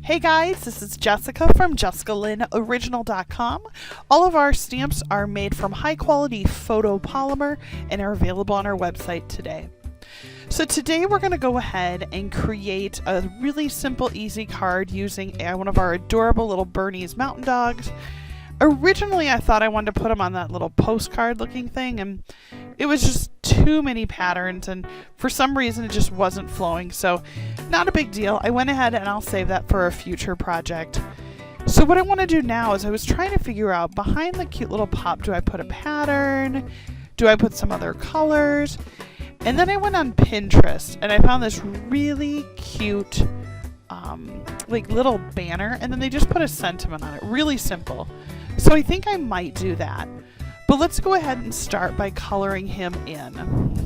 Hey guys, this is Jessica from JessicaLynnOriginal.com. All of our stamps are made from high quality photopolymer and are available on our website today. So today we're going to go ahead and create a really simple, easy card using one of our adorable little Bernese mountain dogs. Originally I thought I wanted to put them on that little postcard looking thing, and it was just too many patterns, and for some reason it just wasn't flowing, so not a big deal. I went ahead and I'll save that for a future project. So what I want to do now is I was trying to figure out, behind the cute little pop, do I put a pattern? Do I put some other colors? And then I went on Pinterest and I found this really cute like little banner, and then they just put a sentiment on it, really simple. So I think I might do that. But let's go ahead and start by coloring him in.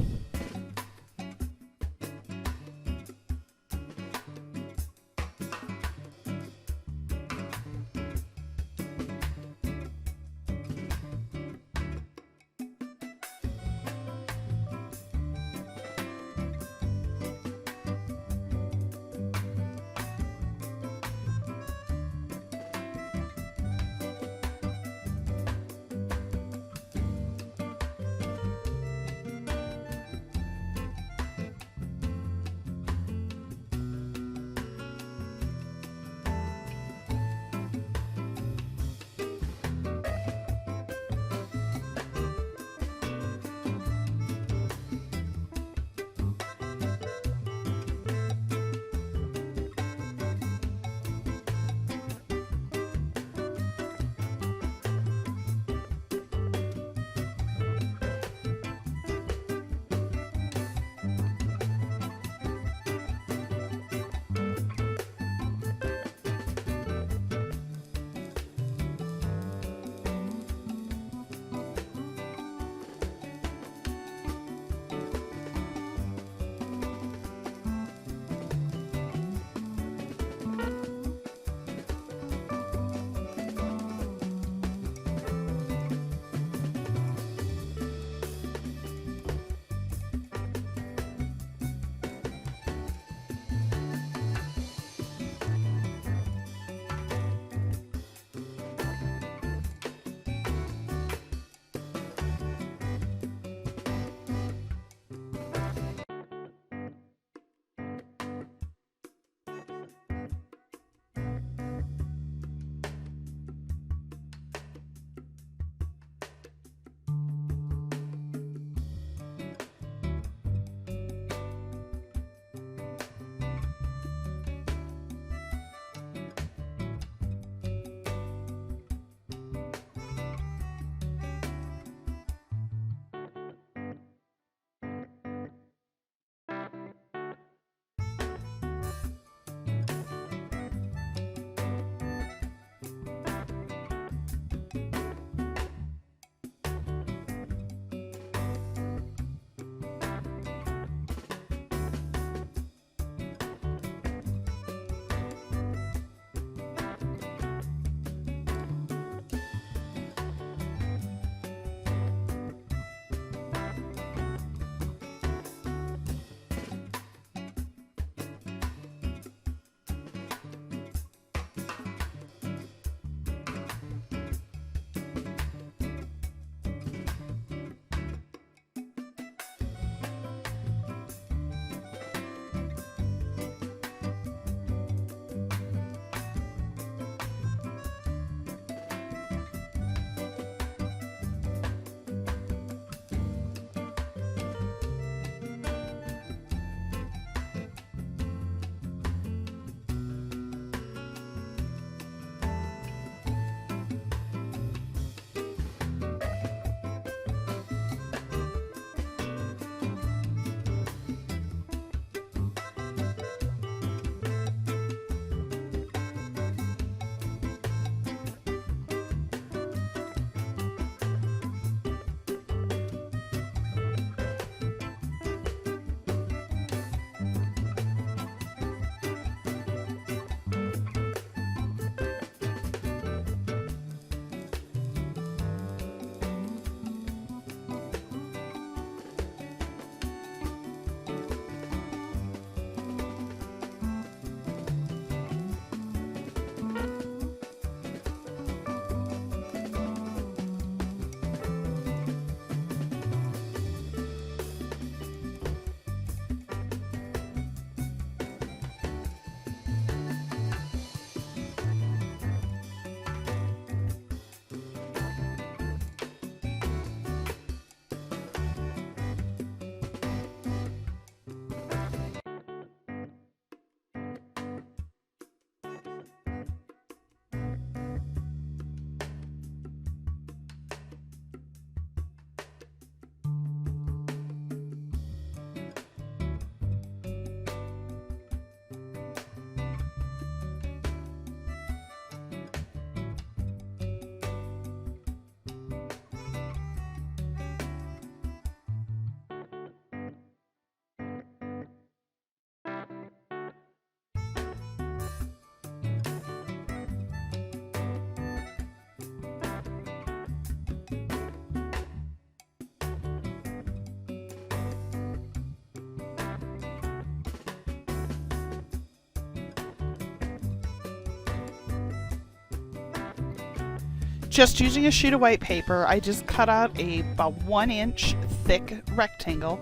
just using a sheet of white paper, I just cut out about 1 inch thick rectangle,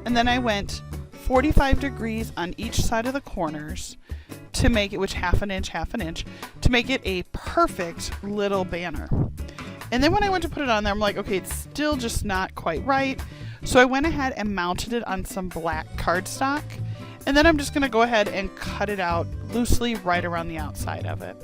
and then I went 45 degrees on each side of the corners to make it, which half an inch, to make it a perfect little banner. And then when I went to put it on there, I'm like, okay, it's still just not quite right. So I went ahead and mounted it on some black cardstock. And then I'm just going to go ahead and cut it out loosely right around the outside of it.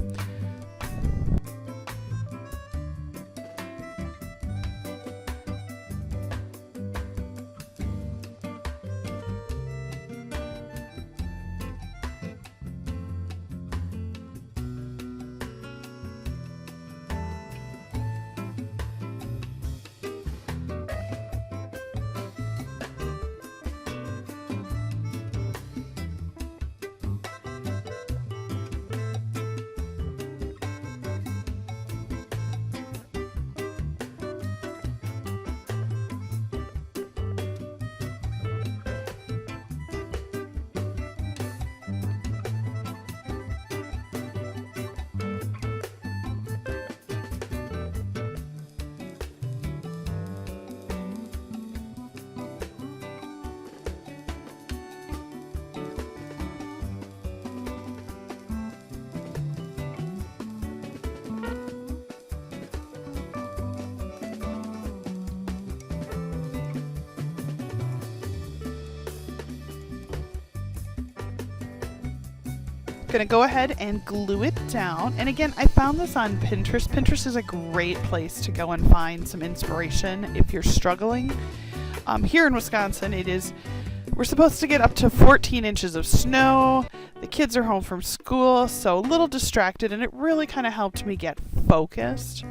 Gonna go ahead and glue it down. And again, I found this on Pinterest. Pinterest is a great place to go and find some inspiration if you're struggling. Here in Wisconsin, we're supposed to get up to 14 inches of snow. The kids are home from school, so a little distracted, and it really kind of helped me get focused.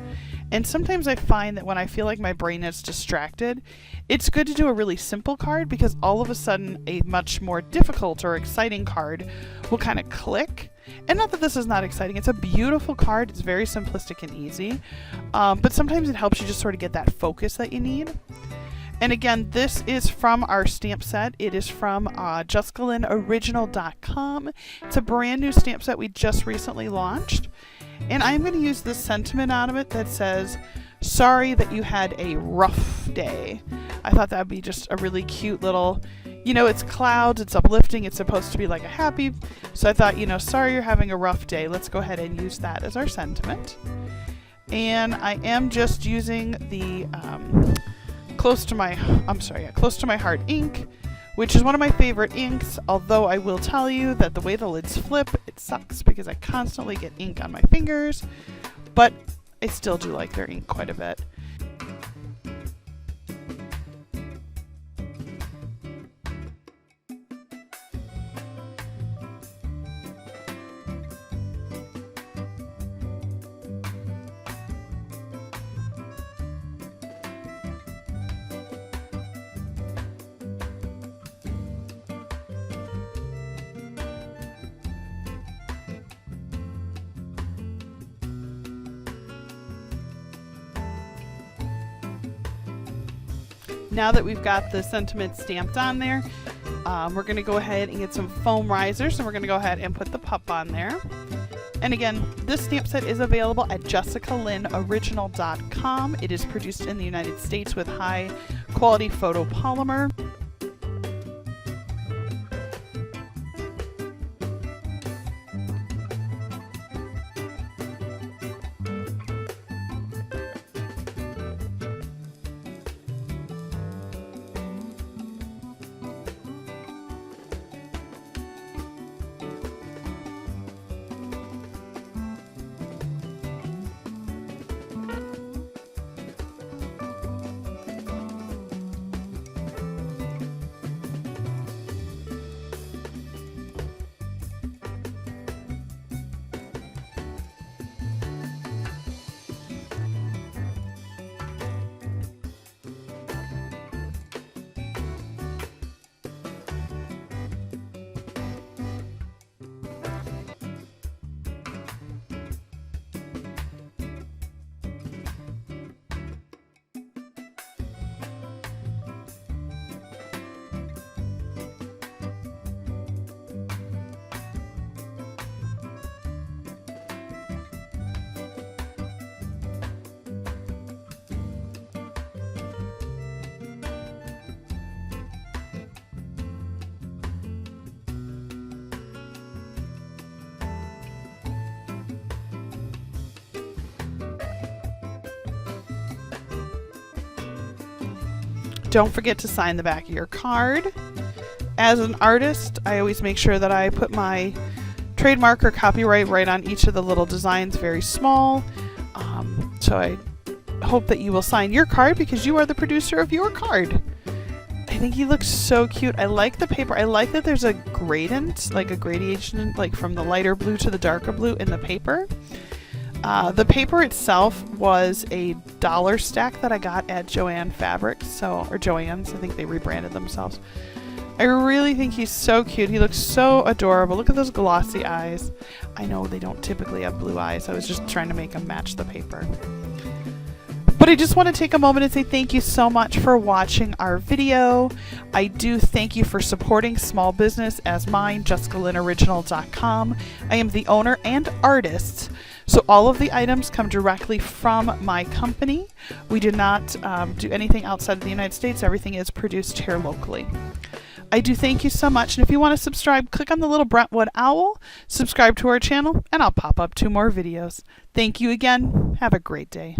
And sometimes I find that when I feel like my brain is distracted, it's good to do a really simple card, because all of a sudden a much more difficult or exciting card will kind of click. And not that this is not exciting, it's a beautiful card, it's very simplistic and easy, but sometimes it helps you just sort of get that focus that you need. And again, this is from our stamp set. It is from JessicaLynnOriginal.com. It's a brand new stamp set we just recently launched. And I'm going to use this sentiment out of it that says, "Sorry that you had a rough day." I thought that would be just a really cute little, it's clouds, it's uplifting, it's supposed to be like a happy. So I thought, sorry you're having a rough day. Let's go ahead and use that as our sentiment. And I am just using the Close to My Heart ink, which is one of my favorite inks, although I will tell you that the way the lids flip, it sucks because I constantly get ink on my fingers, but I still do like their ink quite a bit. Now that we've got the sentiment stamped on there, we're going to go ahead and get some foam risers, and we're going to go ahead and put the pup on there. And again, this stamp set is available at JessicaLynnOriginal.com. It is produced in the United States with high quality photopolymer. Don't forget to sign the back of your card. As an artist, I always make sure that I put my trademark or copyright right on each of the little designs, very small. So I hope that you will sign your card because you are the producer of your card. I think he looks so cute. I like the paper. I like that there's a gradient, like a gradation, like from the lighter blue to the darker blue in the paper. The paper itself was a dollar stack that I got at Joann Fabrics, or Joann's. I think they rebranded themselves. I really think he's so cute. He looks so adorable. Look at those glossy eyes. I know they don't typically have blue eyes. I was just trying to make them match the paper. But I just want to take a moment and say thank you so much for watching our video. I do thank you for supporting small business as mine, JessicaLynnOriginal.com. I am the owner and artist, so all of the items come directly from my company. We do not do anything outside of the United States. Everything is produced here locally. I do thank you so much, and if you want to subscribe, click on the little Brentwood owl, subscribe to our channel, and I'll pop up 2 more videos. Thank you again. Have a great day.